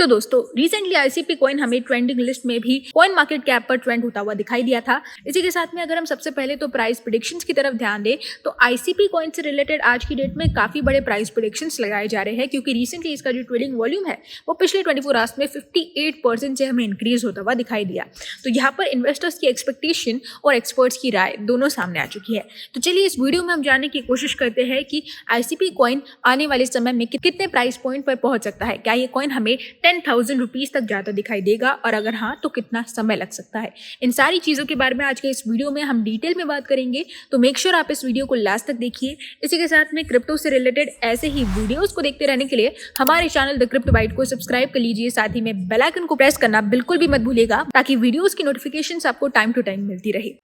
तो दोस्तों recently ICP coin हमें ट्रेंडिंग लिस्ट में भी कॉइन मार्केट कैप पर ट्रेंड होता हुआ दिखाई दिया था। इसी के साथ में अगर हम सबसे पहले तो प्राइस प्रेडिक्शंस की तरफ ध्यान दें तो आईसीपी कॉइन से रिलेटेड आज की डेट में काफी बड़े प्राइस प्रेडिक्शंस लगाए जा रहे हैं, क्योंकि रिसेंटली इसका जो ट्रेडिंग वॉल्यूम है वो पिछले 24 आवर्स में 58% से हमें इंक्रीज होता हुआ दिखाई दिया। तो यहाँ पर इन्वेस्टर्स की एक्सपेक्टेशन और एक्सपर्ट्स की राय दोनों सामने आ चुकी है। तो चलिए इस वीडियो में हम जानने की कोशिश करते हैं कि आईसीपी कॉइन आने वाले समय में कितने प्राइस पॉइंट पर पहुंच सकता है। क्या ये कॉइन हमें 10,000 रुपीज तक जाता दिखाई देगा, और अगर हाँ तो कितना समय लग सकता है। इन सारी चीजों के बारे में आज के इस वीडियो में हम डिटेल में बात करेंगे, तो मेक श्योर आप इस वीडियो को लास्ट तक देखिए। इसी के साथ में क्रिप्टो से रिलेटेड ऐसे ही वीडियोस को देखते रहने के लिए हमारे चैनल द क्रिप्टो बाइट को सब्सक्राइब कर लीजिए। साथ ही में बेल आइकन को प्रेस करना बिल्कुल भी मत भूलिएगा, ताकि वीडियोस की नोटिफिकेशंस आपको टाइम टू टाइम मिलती रहे।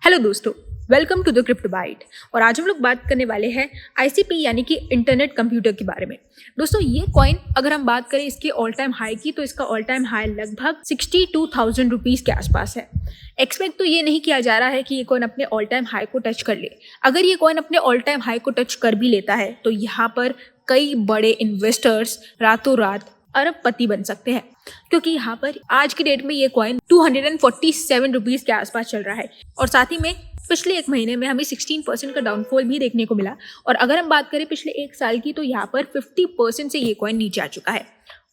हेलो दोस्तों, welcome to the crypto byte. और आज हम लोग बात करने वाले हैं आईसीपी यानी कि इंटरनेट कंप्यूटर के बारे में। दोस्तों ये कॉइन अगर हम बात करें इसके ऑल टाइम हाई की, तो इसका ऑल टाइम हाई लगभग 62,000 रुपीज के आसपास है। एक्सपेक्ट तो ये नहीं किया जा रहा है कि ये कॉइन अपने ऑल टाइम हाई को टच कर ले। अगर ये कॉइन अपने ऑल टाइम हाई को टच कर भी लेता है तो यहाँ पर कई बड़े इन्वेस्टर्स रातों रात अरबपति बन सकते हैं, क्योंकि यहाँ पर आज की डेट में ये कॉइन 247 रुपीज के आसपास चल रहा है। और साथ ही में पिछले एक महीने में हमें 16% का डाउनफॉल भी देखने को मिला। और अगर हम बात करें पिछले एक साल की, तो यहाँ पर 50% से ये कॉइन नीचे आ चुका है।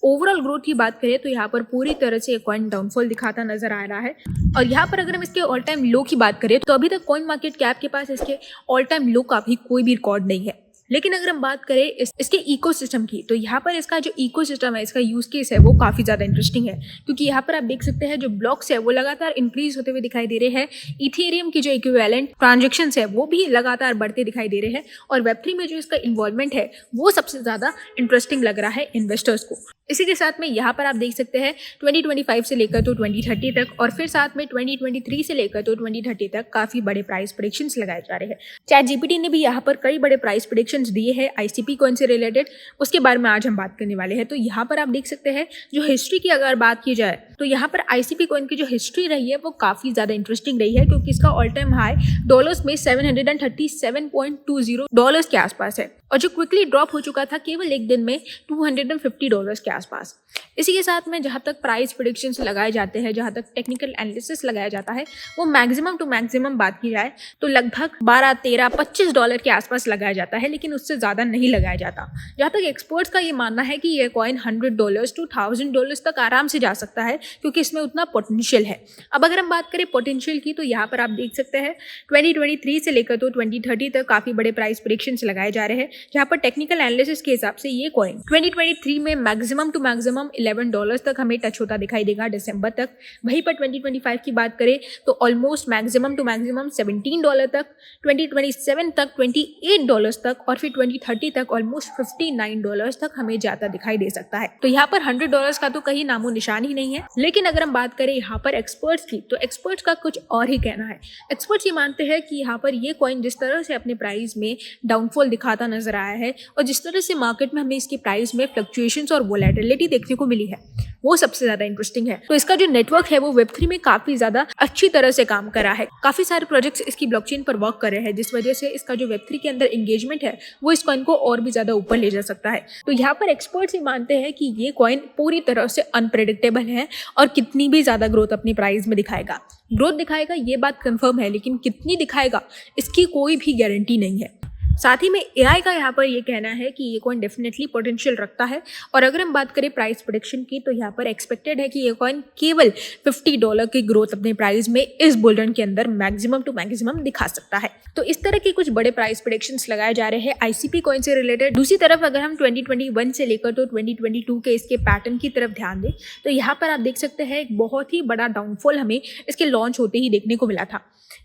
ओवरऑल ग्रोथ की बात करें तो यहाँ पर पूरी तरह से कॉइन डाउनफॉल दिखाता नजर आ रहा है। और यहाँ पर अगर हम इसके ऑल टाइम लो की बात करें तो अभी तक कॉइन मार्केट कैप के पास इसके ऑल टाइम लो का भी कोई भी रिकॉर्ड नहीं है। लेकिन अगर हम बात करें इसके इकोसिस्टम की, तो यहाँ पर इसका जो इकोसिस्टम है, इसका यूज केस है, वो काफ़ी ज़्यादा इंटरेस्टिंग है। क्योंकि यहाँ पर आप देख सकते हैं जो ब्लॉक्स है वो लगातार इंक्रीज होते हुए दिखाई दे रहे हैं। इथेरियम की जो इक्विवेलेंट ट्रांजेक्शंस है वो भी लगातार बढ़ते दिखाई दे रहे हैं। और वेब3 में जो इसका इन्वॉल्वमेंट है वो सबसे ज़्यादा इंटरेस्टिंग लग रहा है इन्वेस्टर्स को। इसी के साथ में यहाँ पर आप देख सकते हैं 2025 से लेकर तो 2030 तक, और फिर साथ में 2023 से लेकर तो 2030 तक काफ़ी बड़े प्राइस प्रेडिक्शंस लगाए जा रहे हैं। चैटजीपीटी ने भी यहाँ पर कई बड़े प्राइस प्रेडिक्शंस दिए हैं आईसीपी कॉइन से रिलेटेड, उसके बारे में आज हम बात करने वाले हैं। तो यहाँ पर आप देख सकते हैं जो हिस्ट्री की अगर बात की जाए तो यहाँ पर आईसीपी कॉइन की जो हिस्ट्री रही है वो काफ़ी ज़्यादा इंटरेस्टिंग रही है, क्योंकि इसका ऑल टाइम हाई डॉलर्स में $737.20 के आसपास है, और जो क्विकली ड्रॉप हो चुका था केवल एक दिन में $250 के आसपास। इसी के साथ में जहाँ तक प्राइस प्रेडिक्शंस लगाए जाते हैं, जहाँ तक टेक्निकल एनालिसिस लगाया जाता है, वो मैक्सिमम टू मैक्सिमम बात की जाए तो लगभग $12, $13, $25 के आसपास लगाया जाता है, लेकिन उससे ज़्यादा नहीं लगाया जाता। जहाँ तक एक्सपर्ट्स का ये मानना है कि ये कॉइन $100 to $1,000 तक आराम से जा सकता है, क्योंकि इसमें उतना पोटेंशियल है। अब अगर हम बात करें पोटेंशियल की, तो यहाँ पर आप देख सकते हैं 2023 से लेकर तो 2030 तक काफ़ी बड़े प्राइस प्रेडिक्शंस लगाए जा रहे हैं, जहाँ पर टेक्निकल एनालिसिस के हिसाब से ये कॉइन 2023 में मैक्सिमम टू मैक्सिमम $11 तक हमें टच होता दिखाई देगा दिसंबर तक। वहीं पर 2025 की बात करें तो ऑलमोस्ट मैक्सिमम टू मैक्सिमम $17 तक, 2027 तक $28 तक, और फिर 2030 तक ऑलमोस्ट $59 तक हमें जाता दिखाई दे सकता है। तो यहाँ पर $100 का तो कहीं नामो निशान ही नहीं है। लेकिन अगर हम बात करें यहाँ पर एक्सपर्ट्स की, तो एक्सपर्ट्स का कुछ और ही कहना है। एक्सपर्ट्स ये मानते हैं कि यहाँ पर ये कॉइन जिस तरह से अपने प्राइस में डाउनफॉल दिखाता नजर आया है, और जिस तरह से मार्केट में हमें इसकी प्राइस में फ्लक्चुएशंस और वोलेटिलिटी देखने को मिली है, वो सबसे ज्यादा इंटरेस्टिंग है। तो इसका जो नेटवर्क है वो वेब3 में काफी ज्यादा अच्छी तरह से काम कर रहा है। काफी सारे प्रोजेक्ट्स इसकी ब्लॉकचेन पर वर्क कर रहे हैं, जिस वजह से इसका जो वेब3 के अंदर एंगेजमेंट है वो इस कॉइन को और भी ज्यादा ऊपर ले जा सकता है। तो यहाँ पर एक्सपर्ट्स ये मानते हैं कि ये कॉइन पूरी तरह से अनप्रेडिक्टेबल है, और कितनी भी ज्यादा ग्रोथ अपनी प्राइस में दिखाएगा। ग्रोथ दिखाएगा ये बात कंफर्म है, लेकिन कितनी दिखाएगा इसकी कोई भी गारंटी नहीं है। साथ ही में एआई का यहाँ पर ये कहना है कि ये कॉइन डेफिनेटली पोटेंशियल रखता है। और अगर हम बात करें प्राइस प्रेडिक्शन की, तो यहाँ पर एक्सपेक्टेड है कि ये कॉइन केवल $50 की ग्रोथ अपने प्राइस में इस बुल रन के अंदर मैक्सिमम टू मैक्सिमम दिखा सकता है। तो इस तरह के कुछ बड़े प्राइस प्रेडिक्शंस लगाए जा रहे हैं आईसीपी कॉइन से रिलेटेड। दूसरी तरफ अगर हम 2021 से लेकर तो 2022 के इसके पैटर्न की तरफ ध्यान दें, तो यहाँ पर आप देख सकते हैं एक बहुत ही बड़ा डाउनफॉल हमें इसके लॉन्च होते ही देखने को मिला था।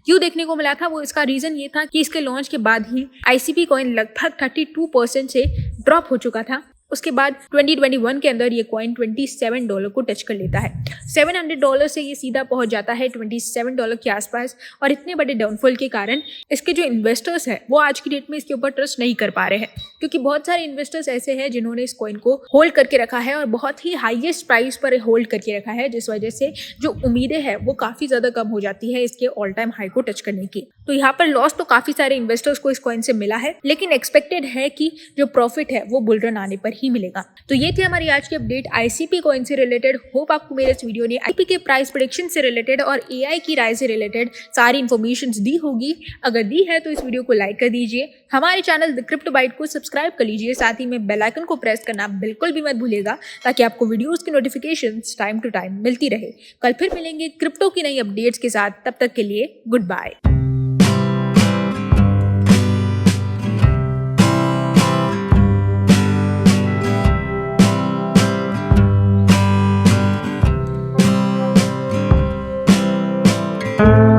क्यों देखने को मिला था, वो इसका रीजन ये था कि इसके लॉन्च के बाद ही आईसीपी कॉइन लगभग 32% से ड्रॉप हो चुका था। उसके बाद 2021 के अंदर ये कॉइन $27 को टच कर लेता है। $700 से ये सीधा पहुंच जाता है $27 के आसपास, और इतने बड़े डाउनफॉल के कारण इसके जो इन्वेस्टर्स हैं वो आज की डेट में इसके ऊपर ट्रस्ट नहीं कर पा रहे हैं, क्योंकि बहुत सारे इन्वेस्टर्स ऐसे हैं जिन्होंने इस कॉइन को होल्ड करके रखा है और बहुत ही हाईएस्ट प्राइस पर होल्ड करके रखा है, जिस वजह से जो उम्मीदें हैं वो काफ़ी ज़्यादा कम हो जाती है इसके ऑल टाइम हाई को टच करने की। तो यहाँ पर लॉस तो काफ़ी सारे इन्वेस्टर्स को इस कॉइन से मिला है, लेकिन एक्सपेक्टेड है कि जो प्रॉफिट है वो बुल रन आने पर ही मिलेगा। तो ये थी हमारी आज की अपडेट आईसीपी कॉइन से रिलेटेड। होप आपको मेरे इस वीडियो ने आईसीपी के प्राइस प्रेडिक्शन से रिलेटेड और एआई की राय से रिलेटेड सारी इन्फॉर्मेशन दी होगी। अगर दी है तो इस वीडियो को लाइक कर दीजिए, हमारे चैनल द क्रिप्टो बाइट को सब्सक्राइब कर लीजिए, साथ ही में बेल आइकन को प्रेस करना बिल्कुल भी मत भूलिएगा, ताकि आपको वीडियोस की नोटिफिकेशंस टाइम टू टाइम मिलती रहे। कल फिर मिलेंगे क्रिप्टो की नई अपडेट्स के साथ, तब तक के लिए गुड बाय। Thank you.